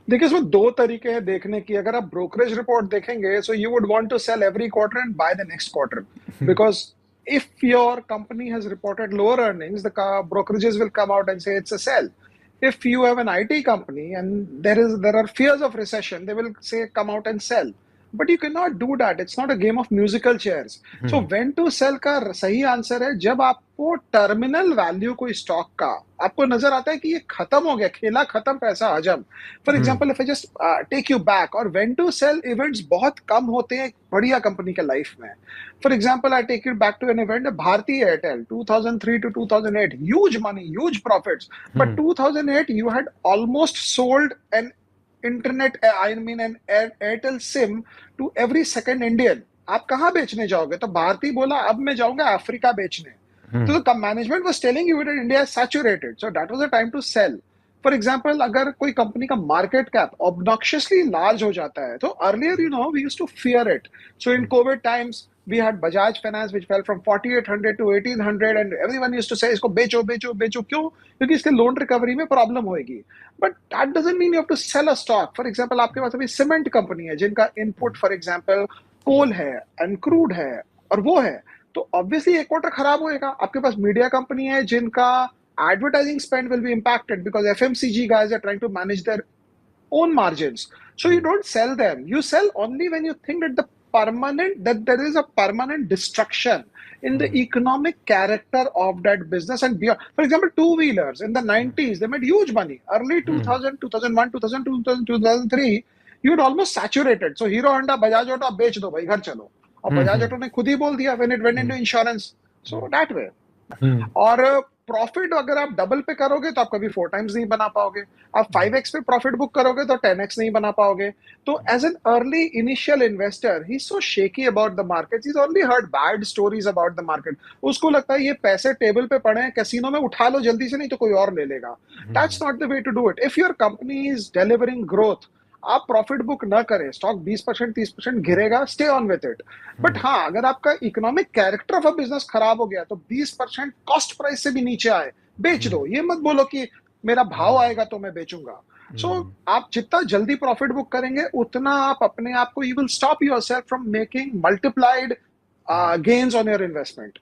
देखिए, इसमें 2 तरीके हैं देखने की। अगर आप ब्रोकरेज रिपोर्ट देखेंगे, so you would want to sell every quarter end by the next quarter, because if your company has reported lower earnings, the brokerages will come out and say it's a sell. If you have an IT company and there are fears of recession, they will say come out and sell. But you cannot do that. It's not a game of musical chairs. So hmm. when to sell का सही answer है जब आपको terminal value कोई stock का आपको नजर आता है कि ये खत्म हो गया, खेला खत्म, पैसा हजम। For hmm. Example, if I just take you back, और व्हेन टू सेल इवेंट्स बहुत कम होते हैं एक बढ़िया कंपनी के लाइफ में। For example, I take it back to an event, Bharti Airtel, 2003 to 2008, huge money, huge profits. But hmm. 2008, you had almost sold an internet, I mean an Airtel SIM to every second Indian. आप कहाँ बेचने जाओगे? तो भारती बोला अब मैं जाऊंगा Africa बेचने। हम्म। तो the management was telling you that India is saturated, so that was the time to sell. For example, अगर कोई कंपनी का मार्केट कैप ऑब्नॉक्शियसली लार्ज हो जाता है, तो earlier we used to fear it. So in covid times we had Bajaj Finance which fell from 4800 to 1800 and everyone used to say इसको बेचो बेचो बेचो, क्यों? क्योंकि इसके लोन रिकवरी में प्रॉब्लम होगी। But that doesn't mean you have to sell a stock. For example, आपके पास अभी सीमेंट कंपनी है जिनका इनपुट फॉर एग्जांपल कोल है एंड क्रूड है और वो है, तो ऑब्वियसली एक क्वार्टर खराब होएगा। आपके पास मीडिया कंपनी है जिनका advertising spend will be impacted because FMCG guys are trying to manage their own margins. So you don't sell them. You sell only when you think that there is a permanent destruction in the hmm. economic character of that business and beyond. For example, two-wheelers in the 90s, they made huge money. Early hmm. 2000, 2001, 2002, 2003, you'd almost saturated. So Hero Honda, Bajaj Auto, आप बेच दो भाई, घर चलो। और बजाज हम्म। Auto ने खुद ही बोल दिया when it went into insurance. So that way. हम्म। और प्रॉफिट अगर आप डबल पे करोगे तो आप कभी 4 टाइम्स नहीं बना पाओगे। आप 5x पे प्रॉफिट बुक करोगे तो 10x नहीं बना पाओगे। तो as an early initial investor, he so shaky about the market, he only heard bad stories about the market. उसको लगता है ये पैसे टेबल पे पड़े हैं कैसीनो में, उठा लो जल्दी से, नहीं तो कोई और ले लेगा। That's not the way to do it. If your company is delivering growth, आप प्रॉफिट बुक ना करें, स्टॉक 20% 30% गिरेगा, stay on with it. But हाँ, अगर आपका economic character of a business खराब हो गया तो 20% कॉस्ट प्राइस से भी नीचे आए बेच दो। ये मत बोलो कि मेरा भाव आएगा तो मैं बेचूंगा। सो आप जितना जल्दी प्रॉफिट बुक करेंगे उतना आप अपने आप को, you will stop your self from making multiplied gains on your investment.